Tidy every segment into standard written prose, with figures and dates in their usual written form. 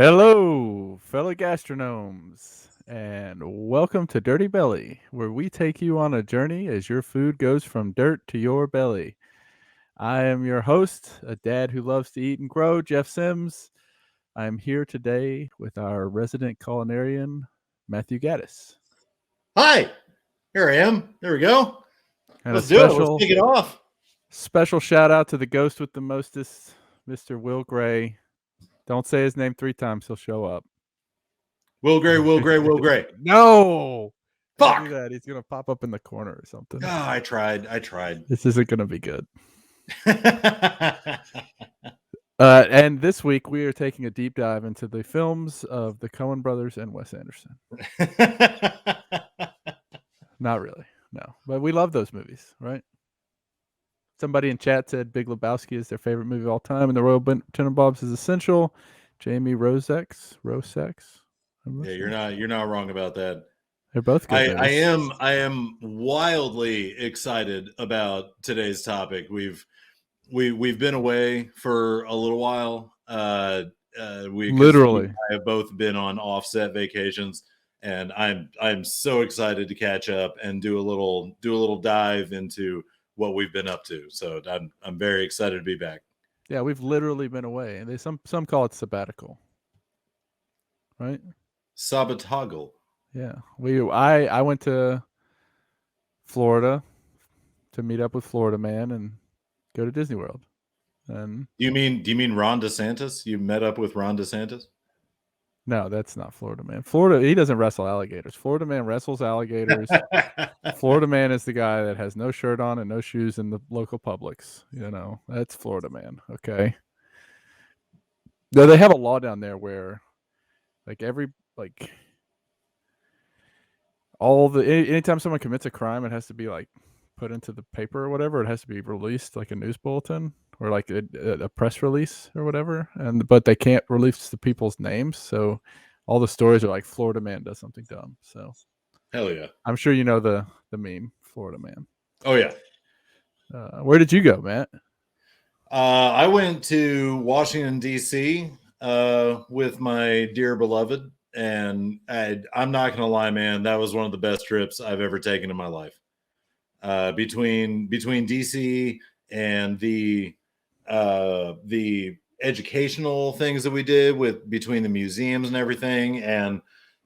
Hello, fellow gastronomes, and welcome to Dirty Belly, where we take you on a journey as your food goes from dirt to your belly. I am your host, a dad who loves to eat and grow, Jeff Sims. I am here today with our resident culinarian, Matthew Gaddis. Hi, here I am. There we go. And a Let's do it. Let's special kick it off. special shout out to the ghost with the mostest, Mr. Will Gray. Don't say his name 3 times, he'll show up. Will Gray, Will Gray, Will Gray. No! Don't do Fuck. that. He's gonna pop up in the corner or something. Oh, I tried. This isn't gonna be good. And this week we are taking a deep dive into the films of the Coen brothers and Wes Anderson. Not really, no. But we love those movies, right? Somebody in chat said Big Lebowski is their favorite movie of all time, and The Royal Tenenbaums is essential. Jamie Rosex. Yeah, you're not wrong about that. They're both good. I am wildly excited about today's topic. We've been away for a little while. Literally, I have both been on offset vacations, and I'm so excited to catch up and do a little dive into what we've been up to. So I'm very excited to be back. Yeah, we've literally been away, and some call it sabbatical, right? Sabotagle. Yeah, I went to Florida to meet up with Florida Man and go to Disney World. And do you mean Ron DeSantis? You met up with Ron DeSantis? No, that's not Florida Man. Florida, he doesn't wrestle alligators. Florida Man wrestles alligators. Florida Man is the guy that has no shirt on and no shoes in the local Publix. That's Florida Man. Okay. Though they have a law down there where, anytime someone commits a crime, it has to be put into the paper or whatever. It has to be released like a news bulletin or like a press release or whatever. But they can't release the people's names, so all the stories are like Florida Man does something dumb. So hell yeah, I'm sure you know the meme Florida Man. Oh yeah. Where did you go, Matt? I went to Washington D.C. With my dear beloved, and I'm not gonna lie, man, that was one of the best trips I've ever taken in my life. Between DC and the educational things that we did between the museums and everything, and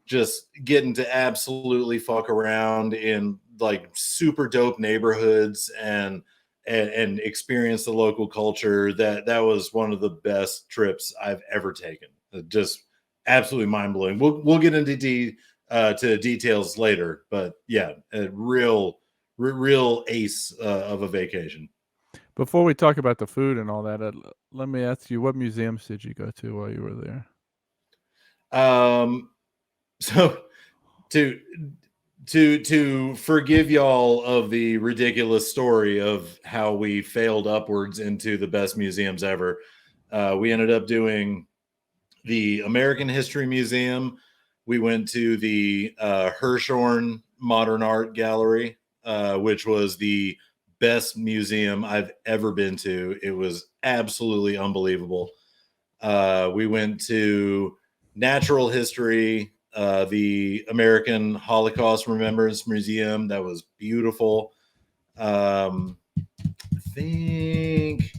just getting to absolutely fuck around in like super dope neighborhoods and experience the local culture. That was one of the best trips I've ever taken. Just absolutely mind blowing. We'll get into to details later, but yeah, a real ace of a vacation. Before we talk about the food and all that, let me ask you, what museums did you go to while you were there? So to forgive y'all of the ridiculous story of how we failed upwards into the best museums ever, we ended up doing the American History Museum. We went to the Hirshhorn Modern Art Gallery, which was the best museum I've ever been to. It was absolutely unbelievable. We went to Natural History, the American Holocaust Remembrance Museum. That was beautiful. I think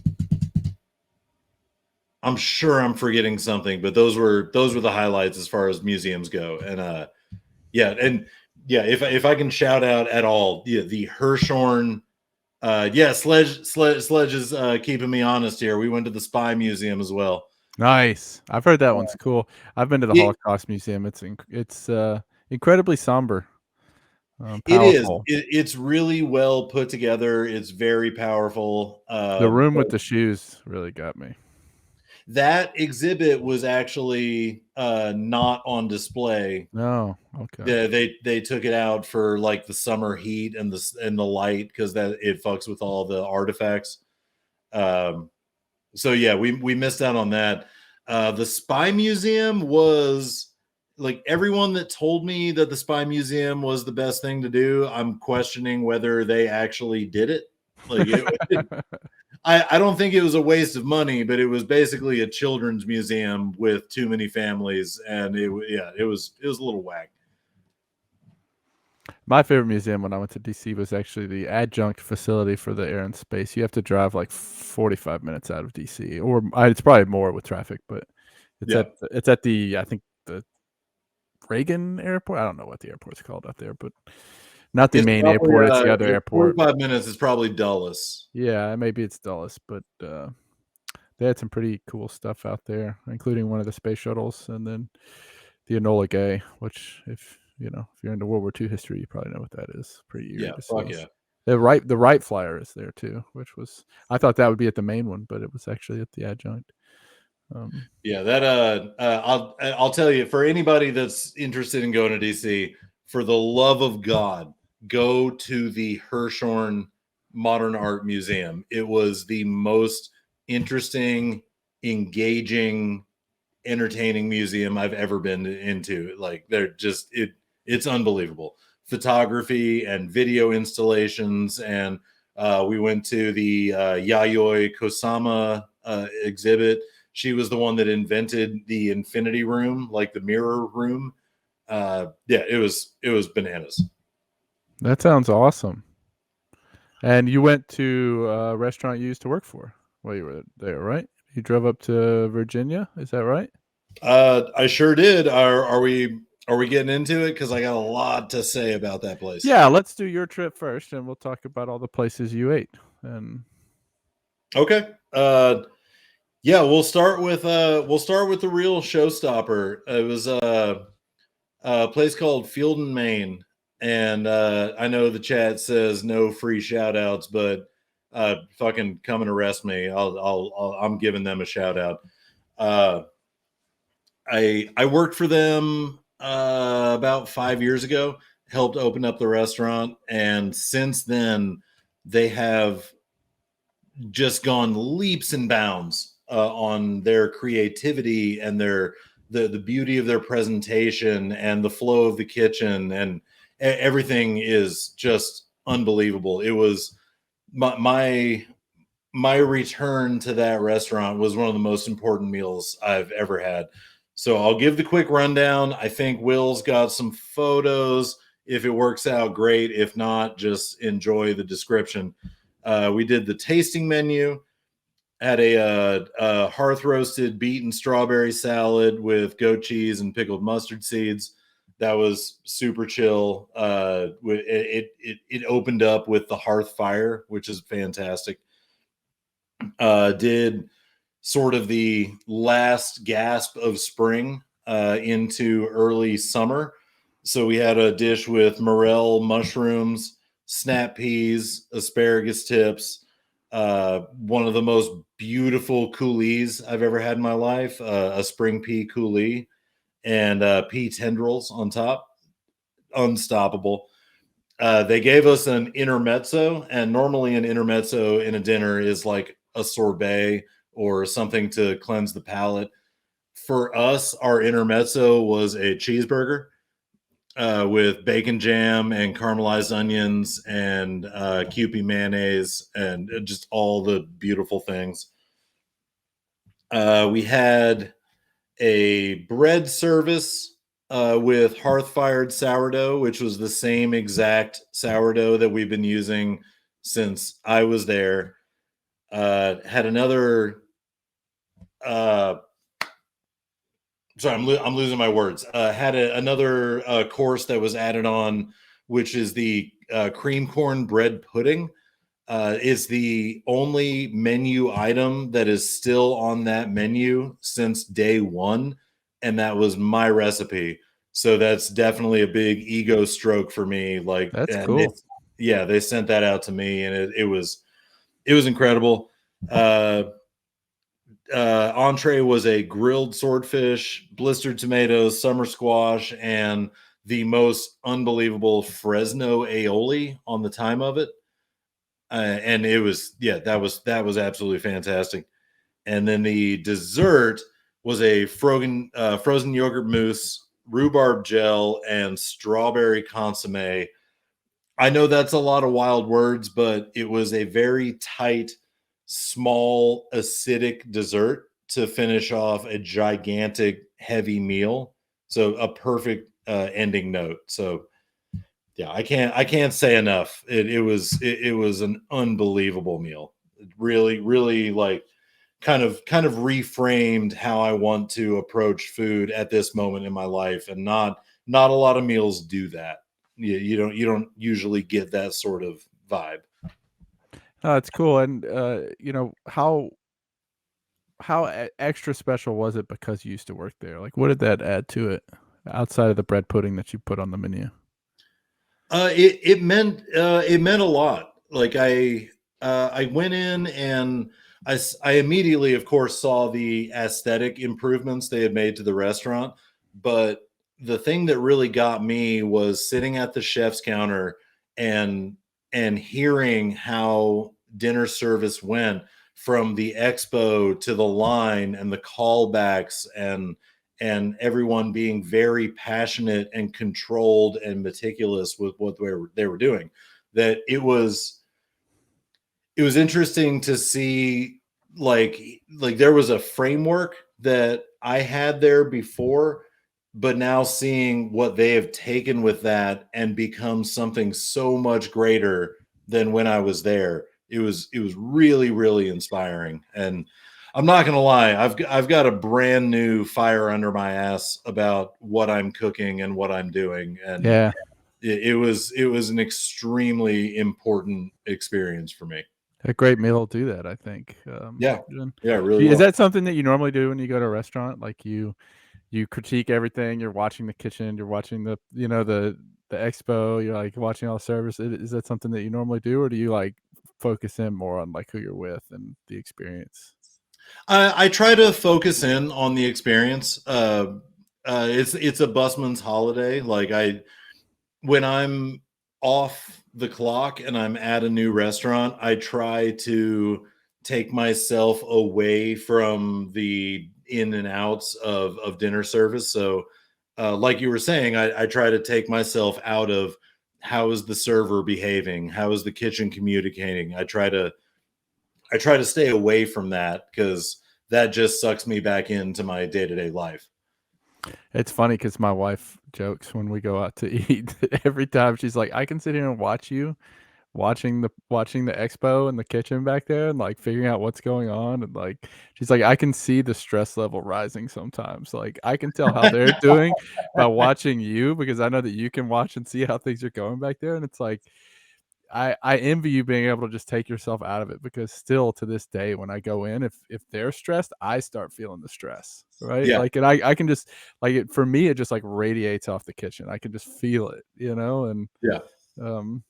I'm sure I'm forgetting something, but those were the highlights as far as museums go. And if I can shout out at all, the Hirshhorn. Sledge is keeping me honest here. We went to the Spy Museum as well. Nice. I've heard that one's cool. I've been to the Holocaust Museum. It's incredibly somber. It is. It's really well put together. It's very powerful. The room with the shoes really got me. That exhibit was actually not on display. No, okay. They took it out for like the summer heat and the light, because that it fucks with all the artifacts. So yeah, we missed out on that. The Spy Museum was like, everyone that told me that the Spy Museum was the best thing to do, I'm questioning whether they actually did it. Like I don't think it was a waste of money, but it was basically a children's museum with too many families, and it was a little whack. My favorite museum when I went to DC was actually the adjunct facility for the Air and Space. You have to drive like 45 minutes out of DC, or it's probably more with traffic, but Yeah, it's at the I think the Reagan Airport. I don't know what the airport's called out there, but not the it's main probably airport. It's the other it's airport. 45 minutes is probably Dulles. Yeah, maybe it's Dulles, but they had some pretty cool stuff out there, including one of the space shuttles, and then the Enola Gay, which if you're into World War II history, you probably know what that is. Pretty eerie Yeah, to fuck see. yeah. The Wright flyer is there too, which was I thought that would be at the main one, but it was actually at the adjunct. Yeah, that I'll tell you, for anybody that's interested in going to DC, for the love of God, go to the Hirshhorn Modern Art Museum. It was the most interesting, engaging, entertaining museum I've ever been into. Like they're just it's unbelievable. Photography and video installations, and we went to the Yayoi Kosama exhibit. She was the one that invented the infinity room, like the mirror room. Yeah, it was bananas. that sounds awesome. And you went to a restaurant you used to work for while you were there, right? You drove up to Virginia, is that right? I sure did. Are we getting into it? Because I got a lot to say about that place. Yeah, let's do your trip first, and we'll talk about all the places you ate. And Okay. Yeah, we'll start with the real showstopper. It was a place called Field and Maine, and I know the chat says no free shout outs, but fucking come and arrest me. I'm giving them a shout out. Uh, I worked for them about 5 years ago, helped open up the restaurant, and since then they have just gone leaps and bounds on their creativity and the beauty of their presentation and the flow of the kitchen, and everything is just unbelievable. It was my return to that restaurant was one of the most important meals I've ever had. So I'll give the quick rundown. I think Will's got some photos. If it works out, great. If not, just enjoy the description. We did the tasting menu, had a hearth roasted beet and strawberry salad with goat cheese and pickled mustard seeds. That was super chill. It opened up with the hearth fire, which is fantastic. Did sort of the last gasp of spring into early summer. So we had a dish with morel mushrooms, snap peas, asparagus tips, one of the most beautiful coulis I've ever had in my life, a spring pea coulis, and pea tendrils on top. Unstoppable. They gave us an intermezzo, and normally an intermezzo in a dinner is like a sorbet or something to cleanse the palate. For us, our intermezzo was a cheeseburger with bacon jam and caramelized onions and Kewpie mayonnaise and just all the beautiful things. We had a bread service with hearth fired sourdough, which was the same exact sourdough that we've been using since I was there. Had another. Uh, sorry, I'm losing my words. Had another course that was added on, which is the cream corn bread pudding. It's the only menu item that is still on that menu since day one, and that was my recipe. So that's definitely a big ego stroke for me. Like, that's and cool. it's yeah, they sent that out to me, and it was incredible. Uh, Entree was a grilled swordfish, blistered tomatoes, summer squash, and the most unbelievable Fresno aioli on the time of it. And it was that was absolutely fantastic. And then the dessert was a frozen yogurt mousse, rhubarb gel, and strawberry consomme. I know that's a lot of wild words, but it was a very tight small acidic dessert to finish off a gigantic heavy meal. So a perfect ending note. So yeah, I can't say enough. It was an unbelievable meal. It really like kind of reframed how I want to approach food at this moment in my life, and not a lot of meals do that. You don't usually get that sort of vibe. Oh, it's cool, and, how extra special was it because you used to work there? Like, what did that add to it outside of the bread pudding that you put on the menu? It meant a lot. Like I went in and I immediately, of course, saw the aesthetic improvements they had made to the restaurant. But the thing that really got me was sitting at the chef's counter and and hearing how dinner service went, from the expo to the line and the callbacks, and everyone being very passionate and controlled and meticulous with what they were doing. That it was interesting to see, like there was a framework that I had there before, but now seeing what they have taken with that and become something so much greater than when I was there. It was really inspiring. And I'm not gonna lie, I've got a brand new fire under my ass about what I'm cooking and what I'm doing. And Yeah, it was an extremely important experience for me. a great meal will do that, I think. Yeah. And Yeah, really is well. that something that you normally do when you go to a restaurant? Like, you critique everything, you're watching the kitchen, you're watching the expo, you're, like, watching all the service. Is that something that you normally do, or do you, like, focus in more on, like, who you're with and the experience? I try to focus in on the experience. It's a busman's holiday. Like when I'm off the clock and I'm at a new restaurant, I try to take myself away from the in and outs of dinner service. So, like you were saying, I try to take myself out of how is the server behaving, how is the kitchen communicating. I try to stay away from that because that just sucks me back into my day to day life. It's funny because my wife jokes when we go out to eat. Every time she's like, "I can sit here and watch you watching the expo in the kitchen back there and, like, figuring out what's going on," and, like, she's like, "I can see the stress level rising sometimes." Like, I can tell how they're doing by watching you because I know that you can watch and see how things are going back there, and it's like, I envy you being able to just take yourself out of it because still to this day, when I go in, if they're stressed, I start feeling the stress, right? Yeah, Like, and I can just like, it for me, it just, like, radiates off the kitchen. I can just feel it, and, yeah. um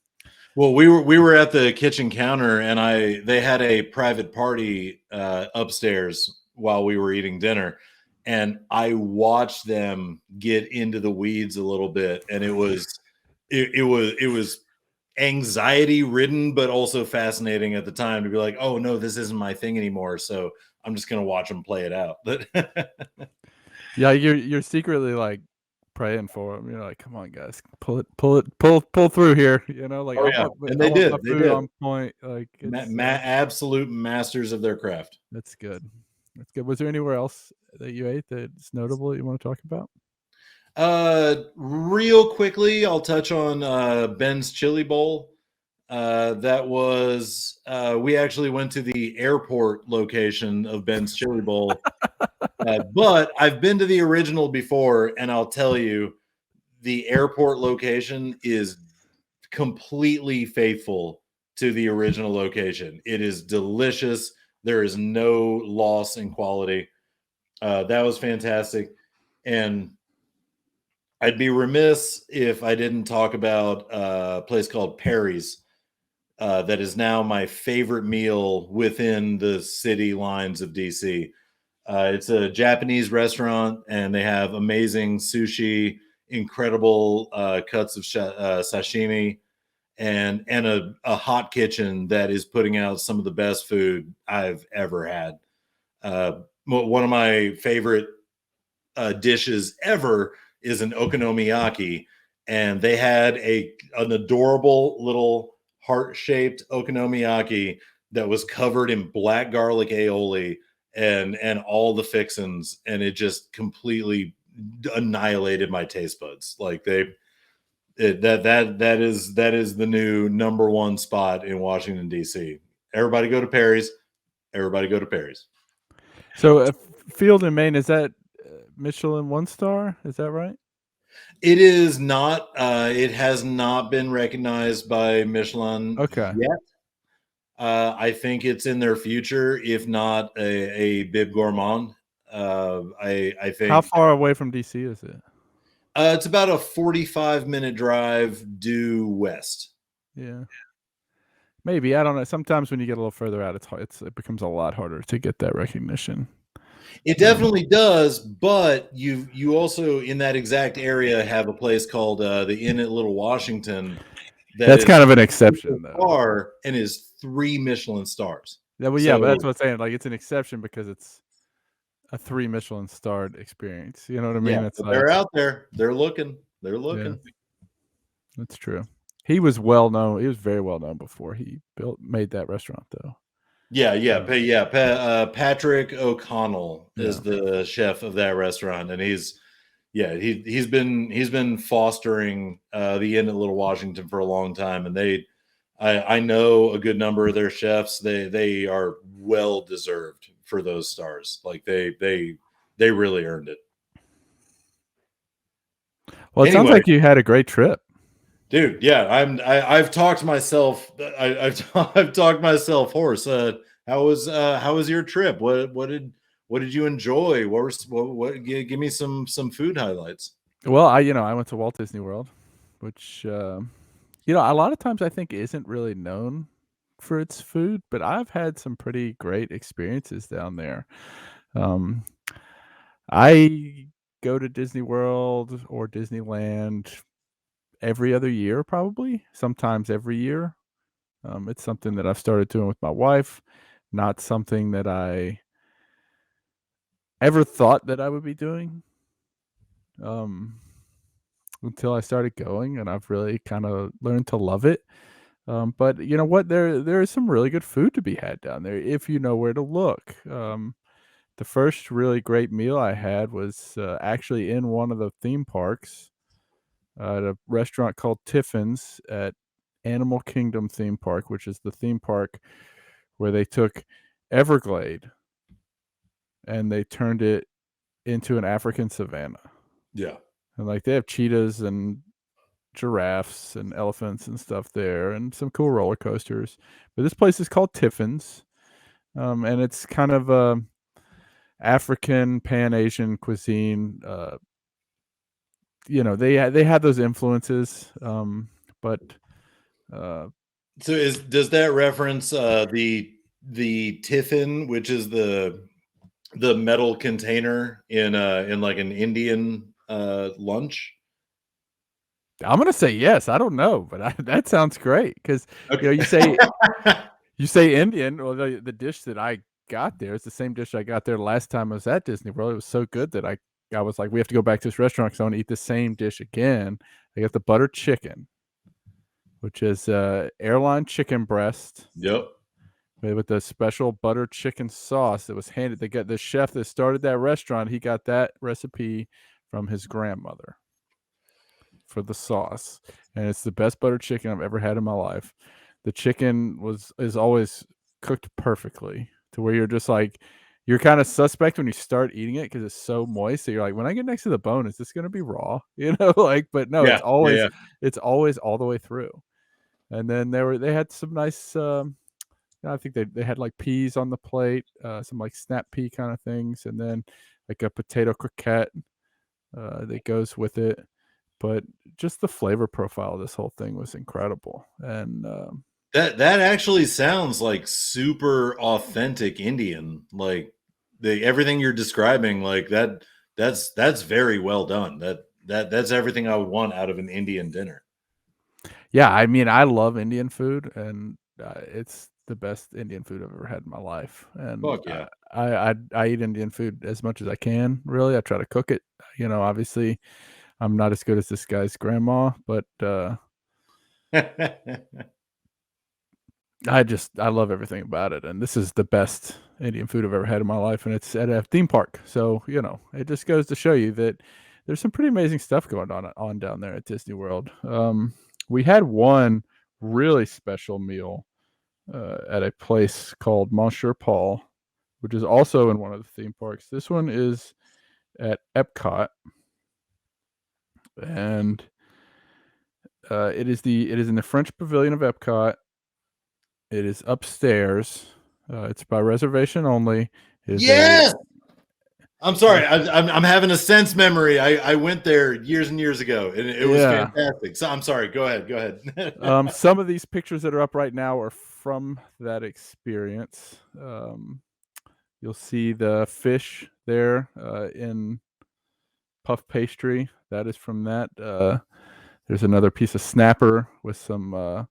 Well, we were at the kitchen counter, and I they had a private party upstairs while we were eating dinner, and I watched them get into the weeds a little bit, and it was anxiety ridden, but also fascinating at the time to be like, oh no, this isn't my thing anymore. So I'm just gonna watch them play it out. But Yeah, you're secretly, like, praying for them. You're like, "Come on, guys, pull through here," like, oh yeah, and I they want my did, they food did. on point." Like, Absolute masters of their craft. that's good. That's good. Was there anywhere else that you ate that's notable that you wanna talk about? Real quickly, I'll touch on Ben's Chili Bowl. That was we actually went to the airport location of Ben's Chili Bowl, but I've been to the original before, and I'll tell you, the airport location is completely faithful to the original location. It is delicious. There is no loss in quality. That was fantastic, and I'd be remiss if I didn't talk about a place called Perry's. That is now my favorite meal within the city lines of DC. It's a Japanese restaurant, and they have amazing sushi, incredible cuts of sashimi, and a hot kitchen that is putting out some of the best food I've ever had. One of my favorite dishes ever is an okonomiyaki, and they had an adorable little heart shaped okonomiyaki that was covered in black garlic aioli and all the fixins, and it just completely annihilated my taste buds. Like that is the new number one spot in Washington D.C. Everybody go to Perry's. Everybody go to Perry's. So, Field in Maine, is that Michelin 1 star? Is that right? It is not. It has not been recognized by Michelin Okay. yet. I think it's in their future, if not a Bib Gourmand. I How think far away from DC is it? it's about a 45-minute drive due west. Yeah. Maybe, I don't know. Sometimes when you get a little further out, it becomes a lot harder to get that recognition. It Um, definitely does, but you also in that exact area have a place called the Inn at Little Washington that that's is kind of an a exception, though. star and is 3 Michelin stars. Yeah, well, yeah, but that's So what I'm saying. Like, it's an exception because it's a 3 Michelin starred experience. You know what I yeah, mean? It's but like, they're out there. They're looking. They're yeah, looking. that's true. He was well known. He was very well known before he made that restaurant, though. Patrick O'Connell Yeah. is the chef of that restaurant, and he's been fostering the Inn at Little Washington for a long time, and I know a good number of their chefs. They are well deserved for those stars. Like they really earned it. Well, it sounds Anyway, like you had a great trip. dude, yeah, I've talked myself. I've talked myself hoarse. How was your trip? What did you enjoy? Give me some food highlights. Well, I went to Walt Disney World, which a lot of times I think isn't really known for its food, but I've had some pretty great experiences down there. Um, I go to Disney World or Disneyland every other year, probably, sometimes every year. It's something that I've started doing with my wife, not something that I ever thought that I would be doing um, until I started going, and I've really kind of learned to love it. But you know what? There is some really good food to be had down there if you know where to look. The first really great meal I had was actually in one of the theme parks at a restaurant called Tiffin's at Animal Kingdom theme park, which is the theme park where they took Everglade and they turned it into an African savanna. Yeah. And like they have cheetahs and giraffes and elephants and stuff there and some cool roller coasters. But this place is called Tiffin's. And it's kind of African Pan Asian cuisine. They had those influences, but uh, So does that reference the tiffin, which is the metal container in like an Indian lunch? I'm gonna say yes. I don't know, but that sounds great because Okay. you say Indian. Well, the dish that I got there is the same dish I got there last time I was at Disney World. It was so good that I was like, we have to go back to this restaurant because I want to eat the same dish again. I got the butter chicken, which is airline chicken breast Yep. made with the special butter chicken sauce that was handed. They got the chef that started that restaurant. He got that recipe from his grandmother for the sauce, and it's the best butter chicken I've ever had in my life. The chicken is always cooked perfectly to where you're just like you're kind of suspect when you start eating it because it's so moist. So you're like, when I get next to the bone, is this going to be raw? Like, but no, Yeah. Yeah. Yeah. it's always all the way through. And then they had some nice. I think they had like peas on the plate, some like snap pea kind of things, and then like a potato croquette that goes with it. But just the flavor profile of this whole thing was incredible, and That actually sounds like super authentic Indian. Like the everything you're describing, like that's very well done. That's everything I would want out of an Indian dinner. yeah, I mean, I love Indian food, and it's the best Indian food I've ever had in my life. And Fuck yeah. I eat Indian food as much as I can. Really, I try to cook it. Obviously, I'm not as good as this guy's grandma, but I love everything about it, and this is the best Indian food I've ever had in my life, and it's at a theme park. So it just goes to show you that there's some pretty amazing stuff going on down there at Disney World. We had one really special meal at a place called Monsieur Paul, which is also in one of the theme parks. This one is at Epcot, and it is in the French Pavilion of Epcot. It is upstairs. It's by reservation only. It is a Yes. I'm it sorry. I'm having a sense memory. I went there years and years ago, and it was yeah. fantastic. So I'm sorry. Go ahead. Go ahead. Some of these pictures that are up right now are from that experience. You'll see the fish there in puff pastry. That is from that. There's another piece of snapper with some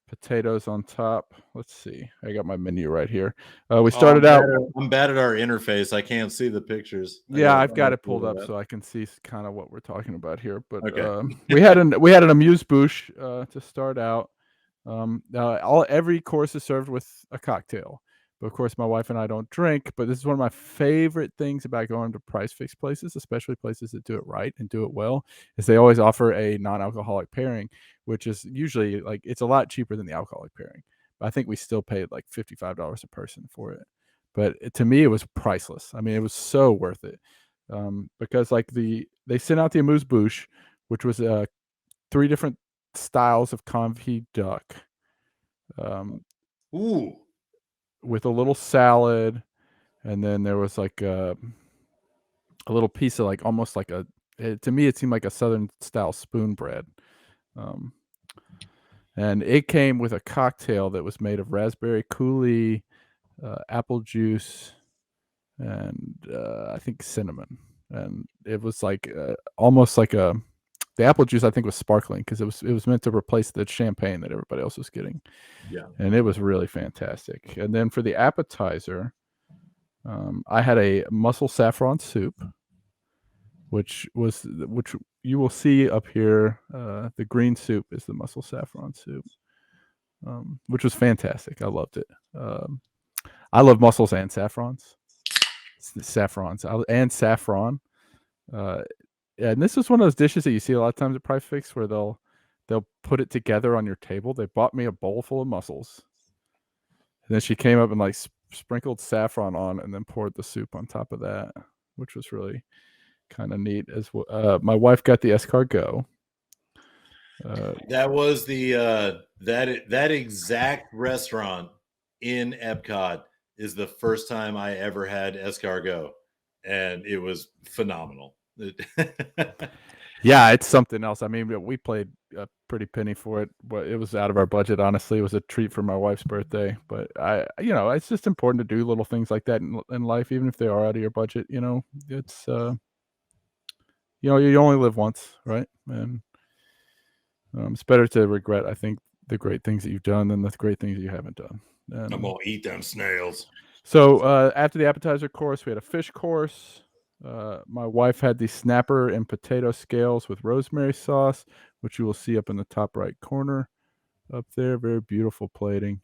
potatoes on top. Let's see. I got my menu right here. We Oh, started out. I'm bad at our interface. I can't see the pictures. Yeah, I've I got gotta it pulled pull up that so I can see kind of what we're talking about here. But up. Okay. we had an amuse bouche to start out. Every course is served with a cocktail. But of course, my wife and I don't drink. But this is one of my favorite things about going to price fix places, especially places that do it right and do it well, is they always offer a non-alcoholic pairing, which is usually like it's a lot cheaper than the alcoholic pairing. But I think we still paid like $55 a person for it. But to me, it was priceless. I mean, it was so worth it because like they sent out the amuse bouche, which was 3 different styles of confit duck um, Ooh. with a little salad, and then there was like a little piece of like almost like to me it seemed like a southern style spoon bread. Um, and it came with a cocktail that was made of raspberry coulis, apple juice, and I think cinnamon. And it was like almost like the apple juice I think was sparkling because it was meant to replace the champagne that everybody else was getting, Yeah. and it was really fantastic. And then for the appetizer, I had a mussel saffron soup, which you will see up here. The green soup is the mussel saffron soup, which was fantastic. I loved it. I love mussels and and saffron. Uh, and this is one of those dishes that you see a lot of times at Price Fix where they'll put it together on your table. They bought me a bowl full of mussels, and then she came up and like sprinkled saffron on, and then poured the soup on top of that, which was really kind of neat as well. My wife got the escargot. That was the that exact restaurant in Epcot is the first time I ever had escargot, and it was phenomenal. Yeah, it's something else. I mean, we paid a pretty penny for it, but it was out of our budget. Honestly, it was a treat for my wife's birthday. But it's just important to do little things like that in life, even if they are out of your budget. It's you only live once, right? And it's better to regret, I think, the great things that you've done than the great things you haven't done. I'm And gonna eat them snails. so after the appetizer course, we had a fish course. My wife had the snapper and potato scales with rosemary sauce, which you will see up in the top right corner up there. Very beautiful plating.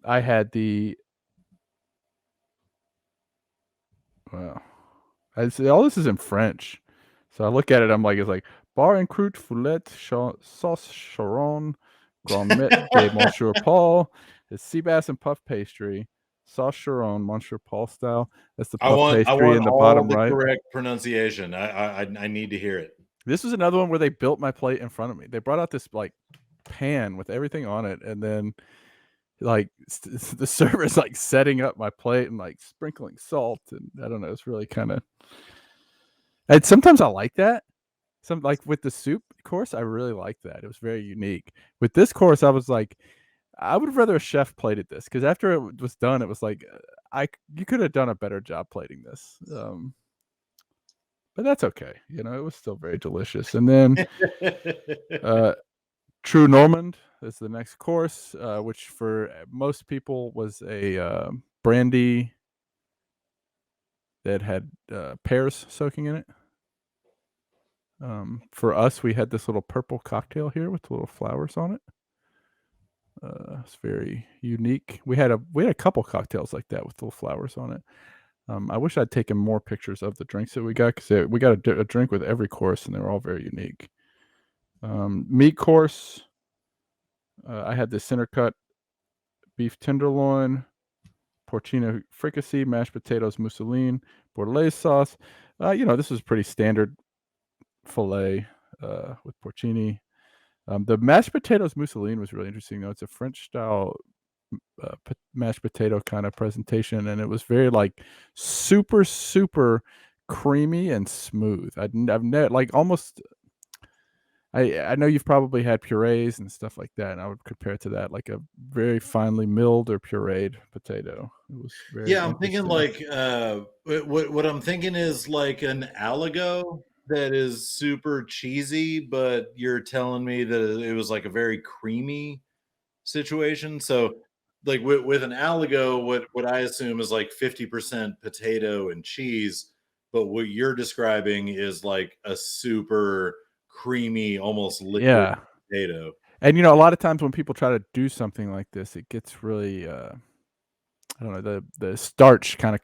I had the wow. I see all this is in French, so I look at it. I'm like, it's like bar and croûte foulette sauce charon, grommet de Monsieur Paul. It's sea bass and puff pastry, sauce charon, Monsieur Paul style. That's the puff I pastry want in the all bottom the right. correct pronunciation. I need to hear it. This was another one where they built my plate in front of me. They brought out this like pan with everything on it, and then like the server's like setting up my plate and like sprinkling salt, and I don't know. It's really kind of. And sometimes I like that. Some like with the soup course, I really liked that. It was very unique. With this course, I was like, I would have rather a chef plated this because after it was done, it was like, you could have done a better job plating this. But that's okay. It was still very delicious. And then True Normand is the next course, which for most people was a brandy that had pears soaking in it. For us, we had this little purple cocktail here with little flowers on it. It's very unique. We had a couple cocktails like that with little flowers on it. I wish I'd taken more pictures of the drinks that we got because we got a drink with every course, and they were all very unique. Meat course, I had the center cut beef tenderloin, porcino fricassee, mashed potatoes, mousseline, bordelaise sauce. This was pretty standard filet with porcini. The mashed potatoes mousseline was really interesting, though. It's a French style mashed potato kind of presentation, and it was very like super super creamy and smooth. I've never like almost. I know you've probably had purees and stuff like that, and I would compare it to that, like a very finely milled or pureed potato. It was very Yeah, I'm thinking interesting. like what I'm thinking is like an aligo that is super cheesy, but you're telling me that it was like a very creamy situation. So like with an aligo, what I assume is like 50% potato and cheese, but what you're describing is like a super creamy, almost liquid Yeah, potato. and a lot of times when people try to do something like this, it gets really I don't know, the starch kind of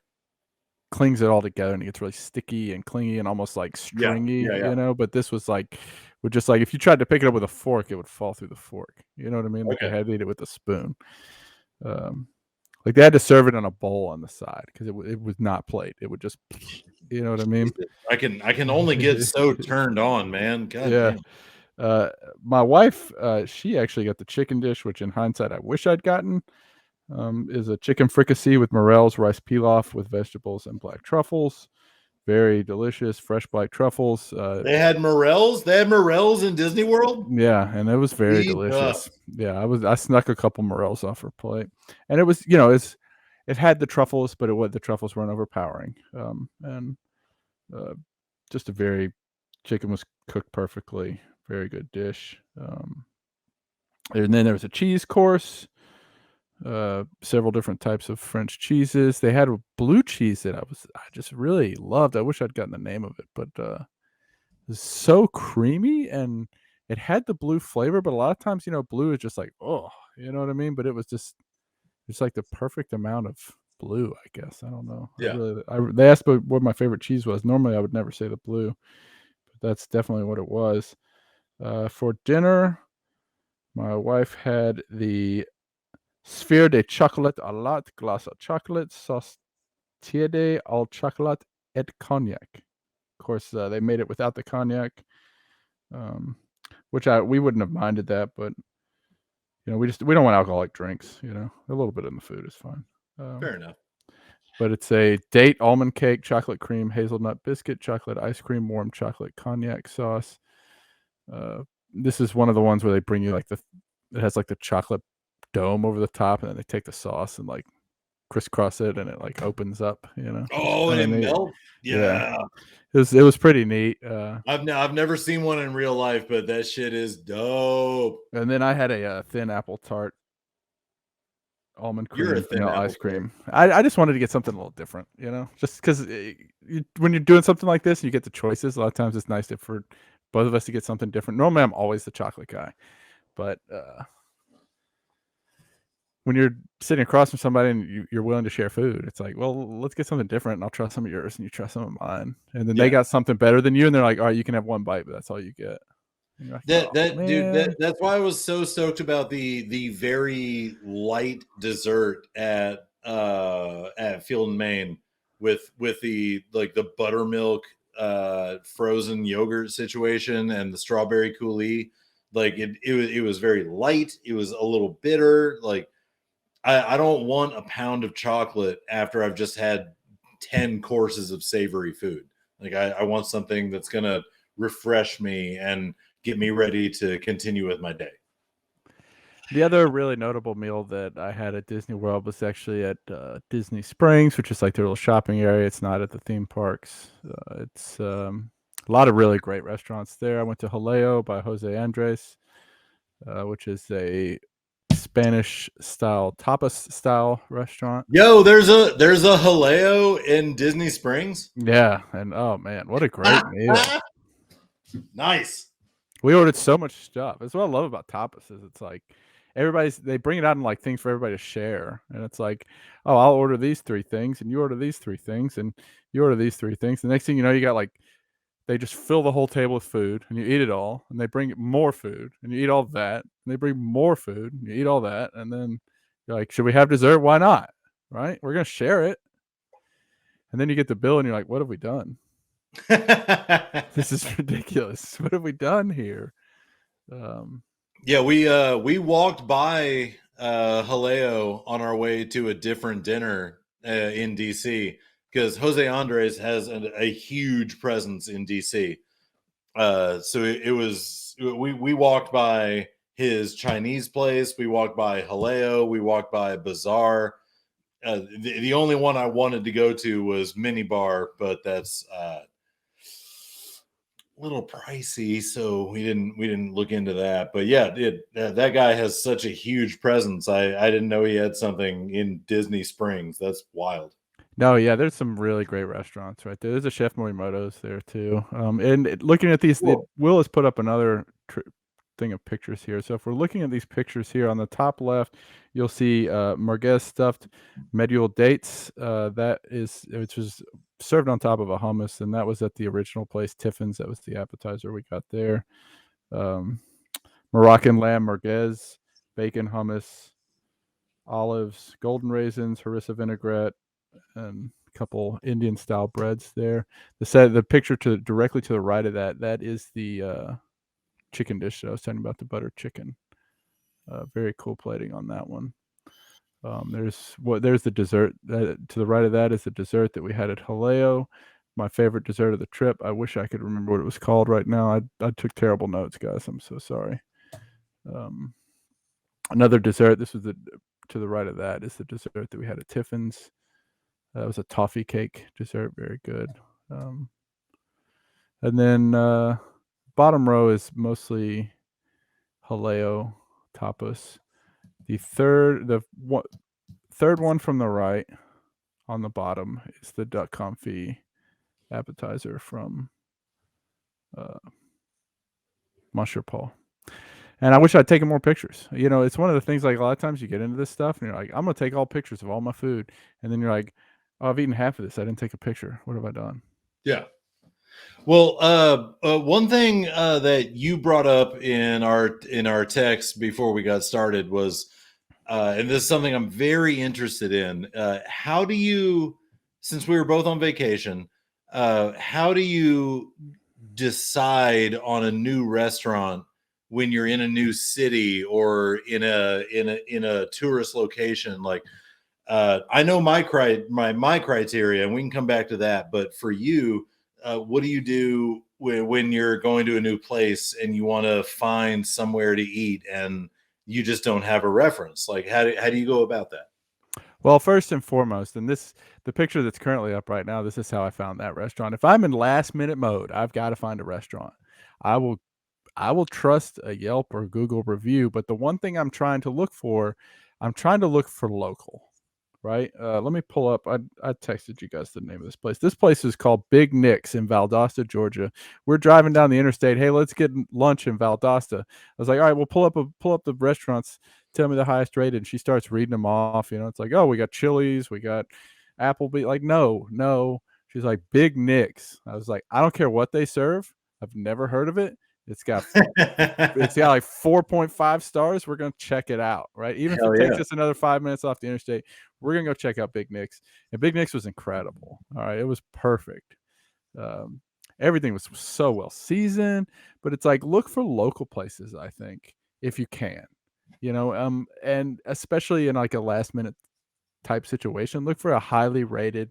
clings it all together, and it gets really sticky and clingy and almost like Yeah, stringy, yeah, yeah. but this was like would just like if you tried to pick it up with a fork, it would fall through the fork. You know what I mean? Like you Okay. had to eat it with a spoon. Um, like they had to serve it in a bowl on the side because it was not plate. It would just, you know what I mean? Jesus. I can only get so turned on, man. God Yeah. damn. Uh, my wife, she actually got the chicken dish, which in hindsight I wish I'd gotten. Is a chicken fricassee with morels, rice pilaf with vegetables and black truffles. Very delicious, fresh black truffles. They had morels. They had morels in Disney World. Yeah, and it was very Jesus. delicious. Yeah, I snuck a couple morels off her plate, and it was it had the truffles, but the truffles weren't overpowering. And uh, just a very chicken was cooked perfectly. Very good dish. And then there was a cheese course. Several different types of French cheeses. They had a blue cheese that I just really loved. I wish I'd gotten the name of it, but it was so creamy and it had the blue flavor. But a lot of times, blue is just like oh, you know what I mean. But it was just like the perfect amount of blue. I guess I don't know. Yeah. They asked me what my favorite cheese was. Normally, I would never say the blue, but that's definitely what it was. For dinner, my wife had the Sphere de chocolat à la glace à chocolate, sauce tiède au chocolat et cognac. Of course, they made it without the cognac, um, which we wouldn't have minded that, but we don't want alcoholic drinks. A little bit in the food is fine. Fair enough. But it's a date almond cake, chocolate cream, hazelnut biscuit, chocolate ice cream, warm chocolate cognac sauce. Uh, this is one of the ones where they bring you it has like the chocolate dome over the top, and then they take the sauce and like crisscross it, and it like opens up. It's Oh, and kind it of neat. melts. Yeah, Yeah. it was pretty neat. I've never seen one in real life, but that shit is dope. And then I had a thin apple tart, almond You're a cream, thin vanilla ice apple tart. cream. I just wanted to get something a little different, just because when you're doing something like this, and you get the choices. A lot of times, it's nice for both of us to get something different. Normally, I'm always the chocolate guy, but when you're sitting across from somebody and you're willing to share food, it's like, well, let's get something different, and I'll try some of yours, and you try some of mine, and then they Yeah. got something better than you, and they're like, all right, you can have one bite, but that's all you get. And you're like, That oh that dude, man, that's why I was so stoked about the very light dessert at Field and Main with the like the buttermilk frozen yogurt situation and the strawberry coulis. Like it was very light. It was a little bitter. Like I don't want a pound of chocolate after I've just had 10 courses of savory food. Like I want something that's gonna refresh me and get me ready to continue with my day. the other really notable meal that I had at Disney World was actually at Disney Springs, which is like their little shopping area. It's not at the theme parks. It's a lot of really great restaurants there. I went to Jaleo by Jose Andres, which is a Spanish style tapas style restaurant. Yo, there's a Haleo in Disney Springs. Yeah, and oh man, what a great meal! Nice. We ordered so much stuff. That's what I love about tapas is it's like they bring it out in like things for everybody to share, and it's like, oh, I'll order these 3 things, and you order these 3 things, and you order these 3 things. The next thing you know, you got like they just fill the whole table with food, and you eat it all, and they bring more food, and you eat all that, and they bring more food, and you eat all that, and then you're like, should we have dessert? Why not? Right? We're gonna share it, and then you get the bill, and you're like, what have we done? This is ridiculous. What have we done here? Um, Yeah, we walked by Haleo on our way to a different dinner in DC because Jose Andres has a huge presence in DC. So it was we walked by his Chinese place, we walked by Haleo, we walked by Bazaar. The only one I wanted to go to was Minibar, but that's little pricey, so we didn't look into that. But yeah, that guy has such a huge presence. I didn't know he had something in Disney Springs. That's wild. No, yeah, there's some really great restaurants right there. There's a Chef Morimoto's there too. Looking at these, Cool. Will has put up another thing of pictures here. So if we're looking at these pictures here on the top left, you'll see merguez stuffed medieval dates. Which was served on top of a hummus, and that was at the original place, Tiffin's. That was the appetizer we got there. Moroccan lamb merguez, bacon hummus, olives, golden raisins, harissa vinaigrette, and a couple Indian style breads there. The picture directly to the right of that is the chicken dish that I was talking about, the buttered chicken. Very cool plating on that one. There's the dessert to the right of that is the dessert that we had at Haleo. My favorite dessert of the trip. I wish I could remember what it was called right now. I took terrible notes, guys. I'm so sorry. Another dessert. This was to the right of that is the dessert that we had at Tiffin's. That was a toffee cake dessert, very good. And then bottom row is mostly Haleo tapas. The third one from the right on the bottom is the duck confit appetizer from Monsieur Paul. And I wish I'd taken more pictures. You know, it's one of the things, like a lot of times you get into this stuff and you're like, I'm going to take all pictures of all my food. And then you're like, oh, I've eaten half of this. I didn't take a picture. What have I done? Yeah. Well, one thing that you brought up in our text before we got started was, and this is something I'm very interested in. How do you, since we were both on vacation, how do you decide on a new restaurant when you're in a new city or in a tourist location? Like, I know my criteria, and we can come back to that. But for you, what do you do when you're going to a new place and you want to find somewhere to eat and you just don't have a reference? Like, how do you go about that? Well, first and foremost, and the picture that's currently up right now, this is how I found that restaurant. If I'm in last minute mode, I've got to find a restaurant. I will I will trust a Yelp or Google review, but the one thing I'm trying to look for local, right? Let me pull up. I texted you guys the name of this place. This place is called Big Nick's in Valdosta, Georgia. We're driving down the interstate. Hey, let's get lunch in Valdosta. I was like, all right, we'll pull up the restaurants. Tell me the highest rated. And she starts reading them off. You know, it's like, oh, we got Chili's, we got Applebee. Like, no, no. She's like, Big Nick's. I was like, I don't care what they serve. I've never heard of it. It's got like 4.5 stars. We're gonna check it out, right? Even if Hell it takes yeah. us another 5 minutes off the interstate, we're gonna go check out Big Nick's. And Big Nick's was incredible. All right, it was perfect. Um, Everything was so well seasoned, but it's like look for local places. I think if you can, and especially in like a last minute type situation, look for a highly rated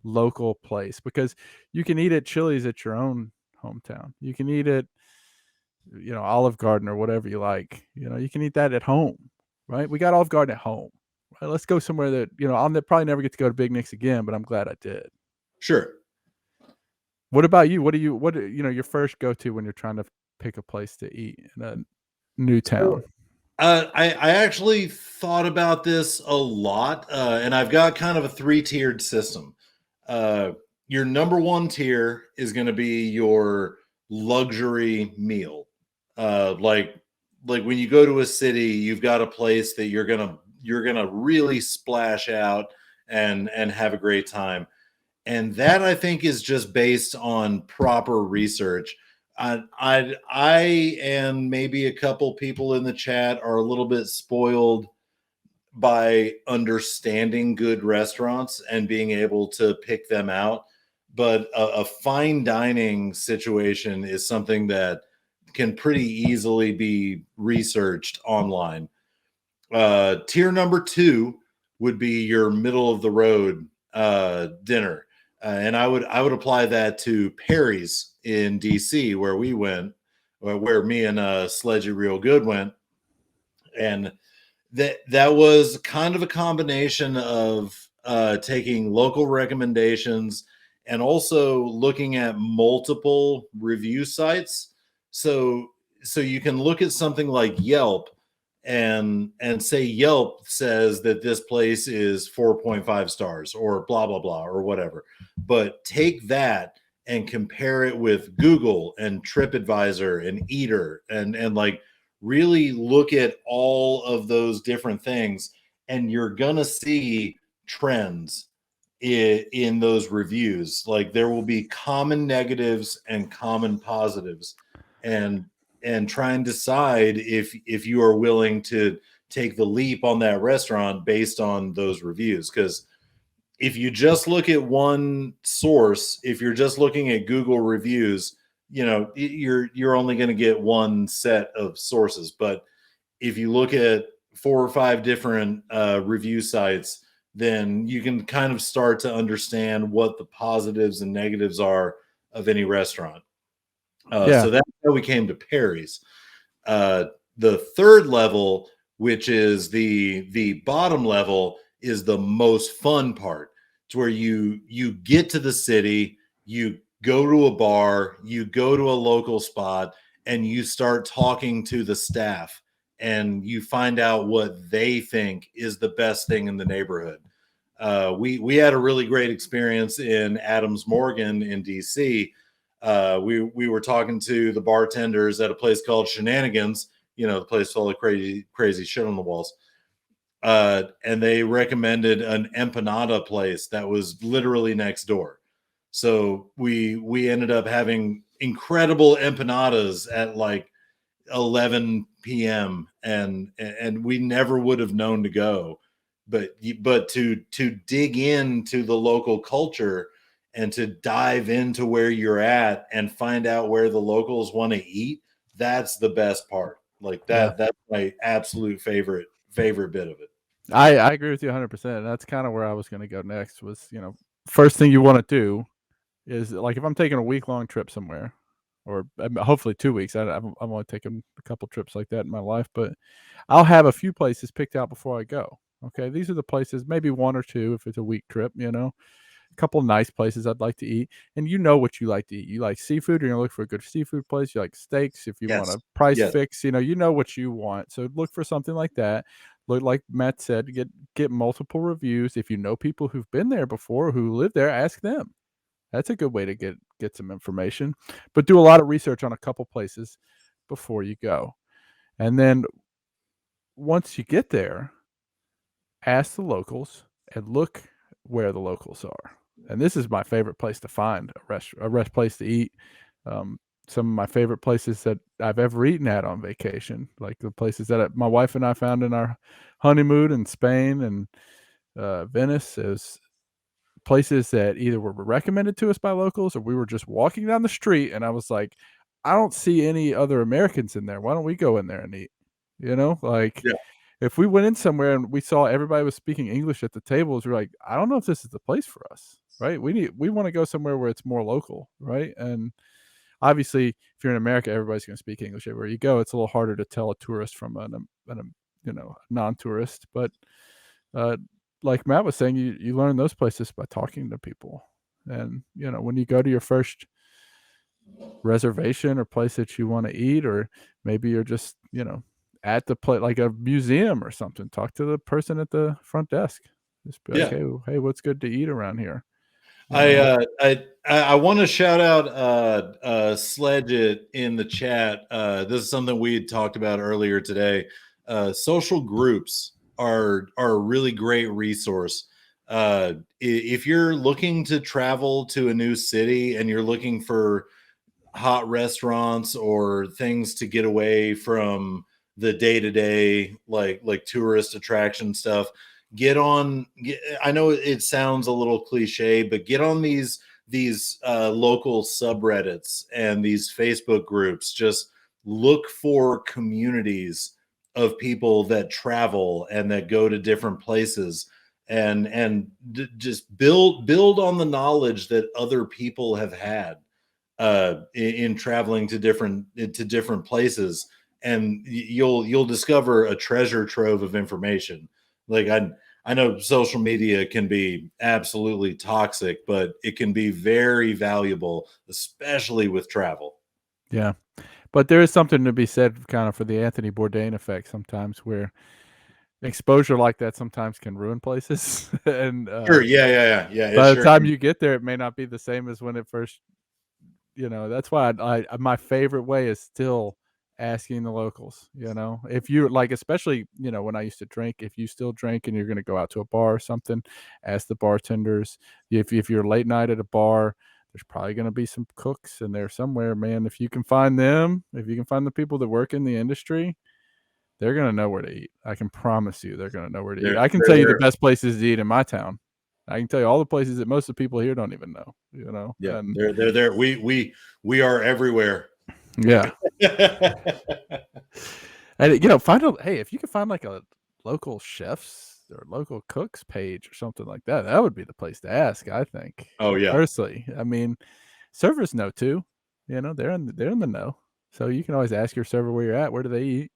local place because you can eat at Chili's at your own hometown. You can eat at Olive Garden or whatever you like. You can eat that at home, right? We got Olive Garden at home. Right? Let's go somewhere that I'll probably never get to go to Big Nick's again, but I'm glad I did. Sure. What about you? What your first go to when you're trying to pick a place to eat in a new town? I actually thought about this a lot, and I've got kind of a three-tiered system. Your number one tier is going to be your luxury meal, like like when you go to a city, you've got a place that you're gonna really splash out and have a great time. And that I think is just based on proper research. I and maybe a couple people in the chat are a little bit spoiled by understanding good restaurants and being able to pick them out. But a fine dining situation is something that can pretty easily be researched online. Tier number two would be your middle of the road dinner, and I would apply that to Perry's in DC where we went, where me and Sledgy Real Good went, and that was kind of a combination of taking local recommendations and also looking at multiple review sites. So so you can look at something like Yelp and say Yelp says that this place is 4.5 stars or blah blah blah or whatever. But take that and compare it with Google and TripAdvisor and Eater and like really look at all of those different things, and you're gonna see trends in those reviews. Like there will be common negatives and common positives, and try and decide if you are willing to take the leap on that restaurant based on those reviews. Because if you just look at one source, if you're just looking at Google reviews, you're only going to get one set of sources. But if you look at four or five different review sites, then you can kind of start to understand what the positives and negatives are of any restaurant. Yeah. So that's how we came to Perry's. Uh, the third level, which is the bottom level, is the most fun part. It's where you get to the city, you go to a bar, you go to a local spot, and you start talking to the staff, and you find out what they think is the best thing in the neighborhood. We had a really great experience in Adams Morgan in DC. We were talking to the bartenders at a place called Shenanigans, the place full of crazy shit on the walls. And they recommended an empanada place that was literally next door. So we ended up having incredible empanadas at like 11 p.m. and we never would have known to go, but to dig into the local culture and to dive into where you're at and find out where the locals want to eat, that's the best part. Like Yeah. that's my absolute favorite bit of it. I agree with you 100%. That's kind of where I was going to go next was, first thing you want to do is like if I'm taking a week long trip somewhere, or hopefully 2 weeks. I've only taken a couple trips like that in my life, but I'll have a few places picked out before I go. Okay, these are the places, maybe one or two if it's a week trip. A couple nice places I'd like to eat, and you know what you like to eat. You like seafood, you're gonna look for a good seafood place. You like steaks. If you want Yes. a price Yes. fix, you know what you want. So look for something like that. Look, like Matt said, get multiple reviews. If you know people who've been there before, who live there, ask them. That's a good way to get some information. But do a lot of research on a couple places before you go. And then once you get there, ask the locals and look where the locals are. And this is my favorite place to find a rest place to eat. Um, some of my favorite places that I've ever eaten at on vacation, like the places that my wife and I found in our honeymoon in Spain and Venice, is places that either were recommended to us by locals or we were just walking down the street and I was like, I don't see any other Americans in there. Why don't we go in there and eat? Like Yeah. if we went in somewhere and we saw everybody was speaking English at the tables, we're like, I don't know if this is the place for us, right? We want to go somewhere where it's more local, right? And obviously, if you're in America, everybody's going to speak English everywhere you go. It's a little harder to tell a tourist from a non-tourist, but uh, like Matt was saying, you learn those places by talking to people. And when you go to your first reservation or place that you want to eat, or maybe you're just at the place like a museum or something, talk to the person at the front desk. Just be like, Yeah. hey, what's good to eat around here? you I know uh, I I want to shout out Sledge It in the chat. This is something we had talked about earlier today. Social groups are a really great resource. If you're looking to travel to a new city and you're looking for hot restaurants or things to get away from the day to day like tourist attraction stuff, I know it sounds a little cliche, but get on these local subreddits and these Facebook groups. Just look for communities of people that travel and that go to different places, and just build on the knowledge that other people have had in traveling to different places, and you'll discover a treasure trove of information. Like I know social media can be absolutely toxic, but it can be very valuable, especially with travel. Yeah. But there is something to be said kind of for the Anthony Bourdain effect sometimes, where exposure like that sometimes can ruin places. And Sure. Yeah. It by the sure time can. you get there, it may not be the same as when it first, that's why my favorite way is still asking the locals. If you like, especially, when I used to drink, if you still drink and you're going to go out to a bar or something, ask the bartenders. If you're late night at a bar, there's probably going to be some cooks in there somewhere, man. If you can find them, if you can find the people that work in the industry, they're going to know where to eat. I can promise you they're going to know where to eat. I can They're tell you the there. best places to eat in my town. I can tell you all the places that most of the people here don't even know, Yeah, and they're there. We are everywhere. yeah. And find a hey, if you can find like a local chefs or local cooks page or something like that, that would be the place to ask, I think. Oh yeah. Personally. I mean, servers know too. They're in the know. So you can always ask your server where you're at, where do they eat?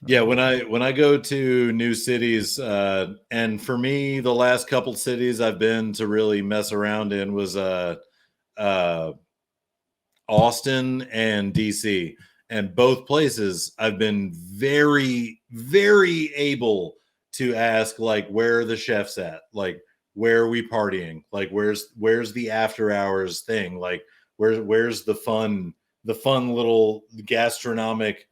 Yeah, when I go to new cities, and for me, the last couple cities I've been to really mess around in was uh, Austin and DC, and both places I've been very very able to ask like where are the chefs at, like where are we partying, like where's the after hours thing, like where's the fun little gastronomic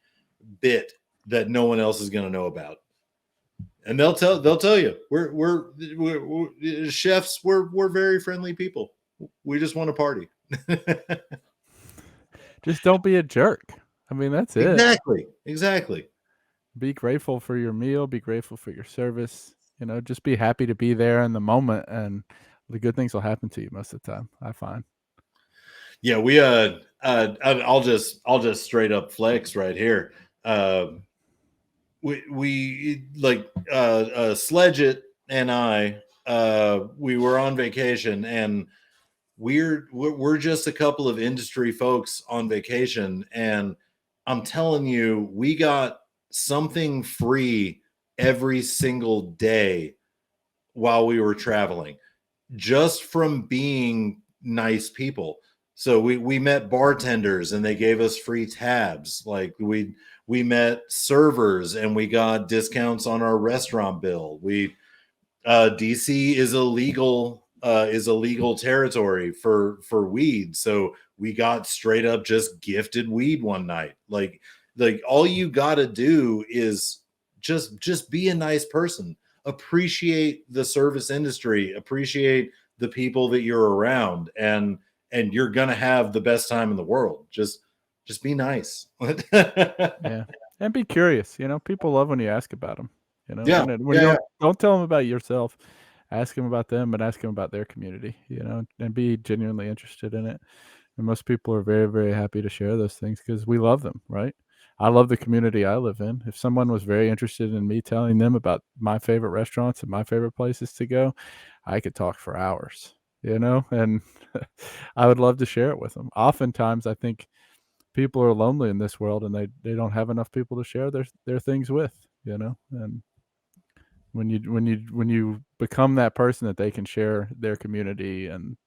bit that no one else is going to know about. And they'll tell you we're chefs, we're very friendly people, we just want to party. Just don't be a jerk. I mean, that's it. Exactly. Be grateful for your meal, be grateful for your service. Just be happy to be there in the moment, and the good things will happen to you most of the time, I find. Yeah, we I'll just straight up flex right here. uh we like Sledge It and I, we were on vacation, and we're just a couple of industry folks on vacation, and I'm telling you, we got something free every single day while we were traveling, just from being nice people. So we met bartenders and they gave us free tabs. Like we met servers and we got discounts on our restaurant bill. We DC is a legal territory for weed, so we got straight up just gifted weed one night. Like all you got to do is just be a nice person, appreciate the service industry, appreciate the people that you're around, and you're gonna have the best time in the world. Just be nice. Yeah, and be curious. People love when you ask about them. Yeah, When you yeah, yeah. don't tell them about yourself, ask them about them, and ask them about their community. And be genuinely interested in it. And most people are very, very happy to share those things because we love them, right? I love the community I live in. If someone was very interested in me telling them about my favorite restaurants and my favorite places to go, I could talk for hours, and I would love to share it with them. Oftentimes, I think people are lonely in this world and they don't have enough people to share their things with. And when you become that person that they can share their community and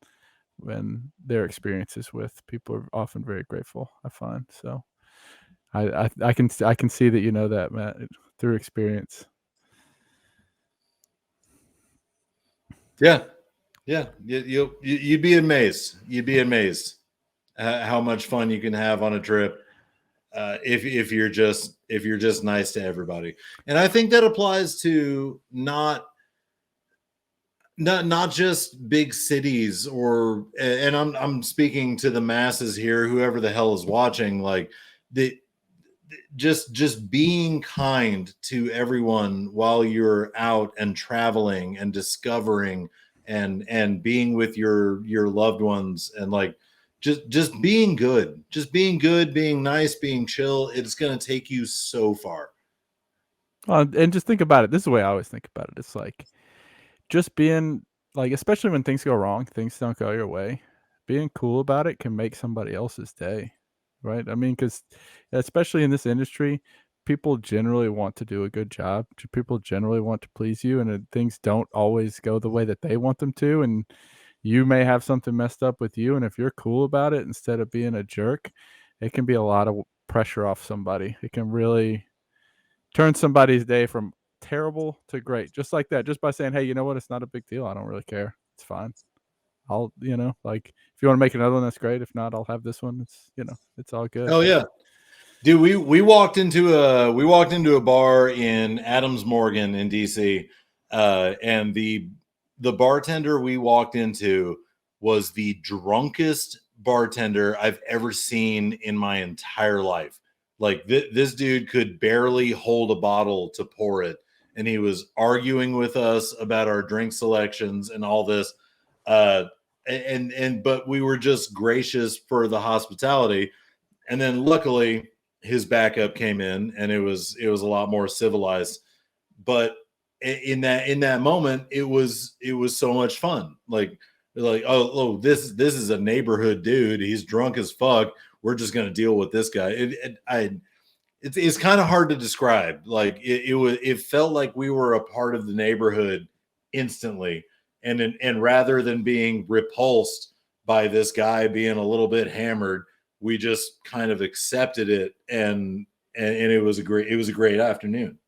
when their experiences with, people are often very grateful, I find. So I can see that that, Matt, through experience. Yeah. Yeah, you'd be amazed. You'd be amazed how much fun you can have on a trip if you're just nice to everybody. And I think that applies to not just big cities, or and I'm speaking to the masses here, whoever the hell is watching, like the just being kind to everyone while you're out and traveling and discovering and being with your loved ones, and like just being good, being nice, being chill. It's going to take you so far. And just think about it. This is the way I always think about it. It's like just being like, especially when things go wrong, things don't go your way. Being cool about it can make somebody else's day, right? I mean, because especially in this industry, people generally want to do a good job. People generally want to please you, and things don't always go the way that they want them to. And you may have something messed up with you, and if you're cool about it instead of being a jerk, it can be a lot of pressure off somebody. It can really turn somebody's day from terrible to great, just like that, just by saying, hey, you know what, it's not a big deal, I don't really care, it's fine. I'll, like, if you want to make another one, that's great. If not, I'll have this one. It's, it's all good. Oh yeah. Dude, we walked into a bar in Adams Morgan in DC, and the bartender we walked into was the drunkest bartender I've ever seen in my entire life. Like this dude could barely hold a bottle to pour it, and he was arguing with us about our drink selections and all this. Uh, but we were just gracious for the hospitality, and then luckily his backup came in, and it was a lot more civilized. But in that moment, it was so much fun. Like, oh, this is a neighborhood dude, he's drunk as fuck, we're just going to deal with this guy. It's kind of hard to describe. Like it felt like we were a part of the neighborhood instantly, and rather than being repulsed by this guy being a little bit hammered, we just kind of accepted it, and it was a great afternoon.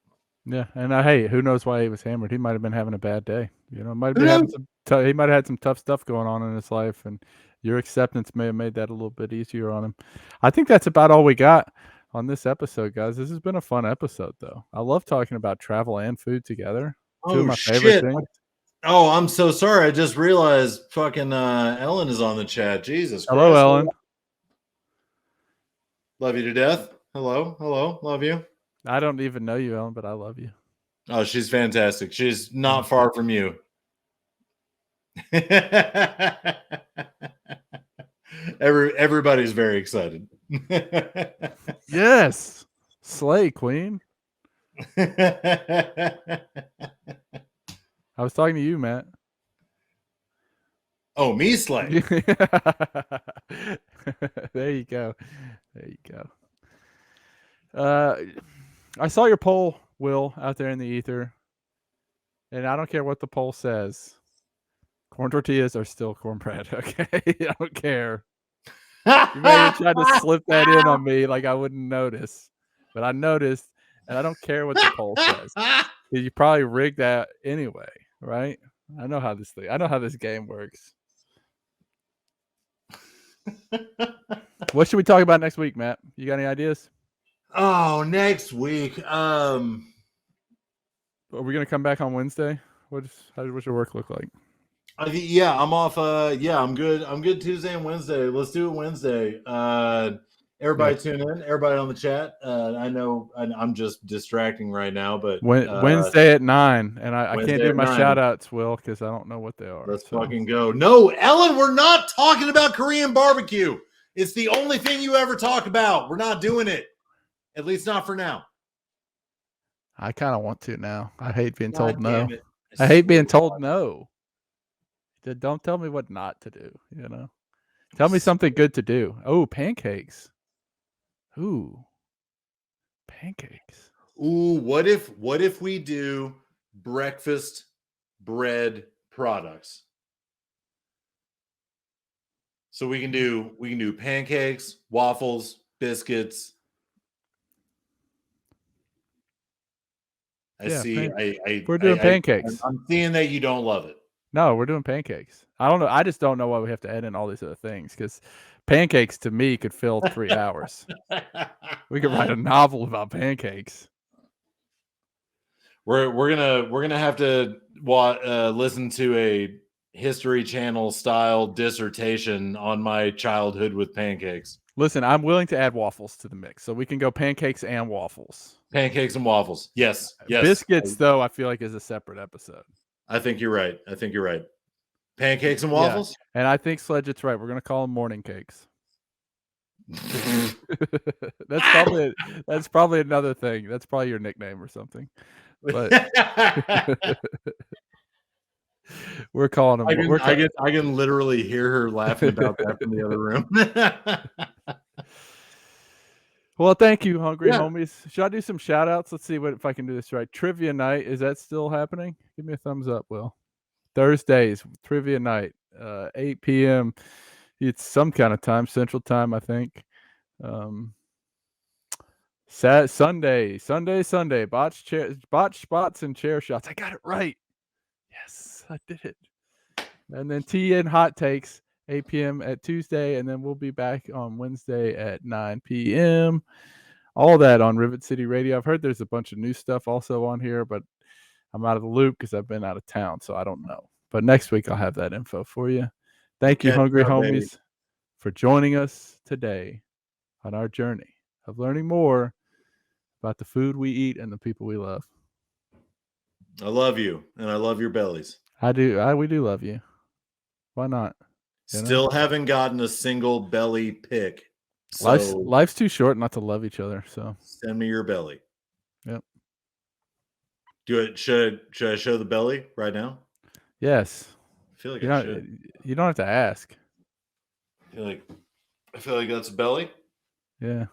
Yeah, and hey, who knows why he was hammered? He might have been having a bad day. Might have Who been having knows? some. He might have had some tough stuff going on in his life, and your acceptance may have made that a little bit easier on him. I think that's about all we got on this episode, guys. This has been a fun episode, though. I love talking about travel and food together. Two of Oh my favorite shit. things. Oh, I'm so sorry. I just realized fucking Ellen is on the chat. Jesus Hello, Christ. Ellen. Love you to death. Hello. Hello. Love you. I don't even know you, Ellen, but I love you. Oh, she's fantastic. She's not Mm. far from you. Everybody's very excited. Yes, slay queen. I was talking to you, Matt. Oh, me slay. There you go. There you go. I saw your poll, Will, out there in the ether, and I don't care what the poll says. Corn tortillas are still cornbread. Okay, I don't care. You may have tried to slip that in on me like I wouldn't notice, but I noticed, and I don't care what the poll says. You probably rigged that anyway, right? I know how this game works. What should we talk about next week, Matt? You got any ideas? Oh, next week. Are we gonna come back on Wednesday? What's your work look like? Yeah, I'm off. Yeah, I'm good. I'm good Tuesday and Wednesday. Let's do it Wednesday. Everybody Yeah. tune in. Everybody on the chat. I know I'm just distracting right now, but Wednesday at 9, and I can't Wednesday do at my 9. shout outs, Will, because I don't know what they are. Let's So fucking go. No, Ellen, we're not talking about Korean barbecue. It's the only thing you ever talk about. We're not doing it. At least not for now. I kind of want to now. I hate being God told no. damn it. I hate being told no. Don't tell me what not to do. Tell me something good to do. Oh, pancakes. Ooh, pancakes. Ooh, what if we do breakfast bread products? So we can do pancakes, waffles, biscuits. I Yeah, see. we're doing pancakes. I'm seeing that you don't love it. No, we're doing pancakes. I don't know. I just don't know why we have to add in all these other things because pancakes to me could fill 3 hours. We could write a novel about pancakes. We're gonna have to listen to a History Channel style dissertation on my childhood with pancakes. Listen, I'm willing to add waffles to the mix, so we can go pancakes and waffles. Pancakes and waffles. Yes, yes. Biscuits, though, I feel like is a separate episode. I think you're right. I think you're right. Pancakes and Yeah, waffles. and I think Sledgett's right. We're gonna call them morning cakes. That's probably another thing. That's probably your nickname or something. But we're calling them. I can literally hear her laughing about that from the other room. Well, thank you, hungry Yeah. homies. Should I do some shout outs? Let's see if I can do this right. Trivia night, is that still happening? Give me a thumbs up, Will. Thursdays, trivia night, 8 p.m. It's some kind of time, Central Time, I think. Sunday, botch spots and chair shots. I got it right. Yes, I did it. And then tea and hot takes, 8 p.m. at Tuesday, and then we'll be back on Wednesday at 9 p.m. All that on Rivet City Radio. I've heard there's a bunch of new stuff also on here, but I'm out of the loop because I've been out of town, so I don't know. But next week I'll have that info for you. Thank you, hungry homies, for joining us today on our journey of learning more about the food we eat and the people we love. I love you, and I love your bellies. I do. We do love you. Why not? Still haven't gotten a single belly pic. So life's too short not to love each other. So send me your belly. Yep. Do it. Should I show the belly right now? Yes. I feel like I should. You don't have to ask. I feel like that's a belly. Yeah.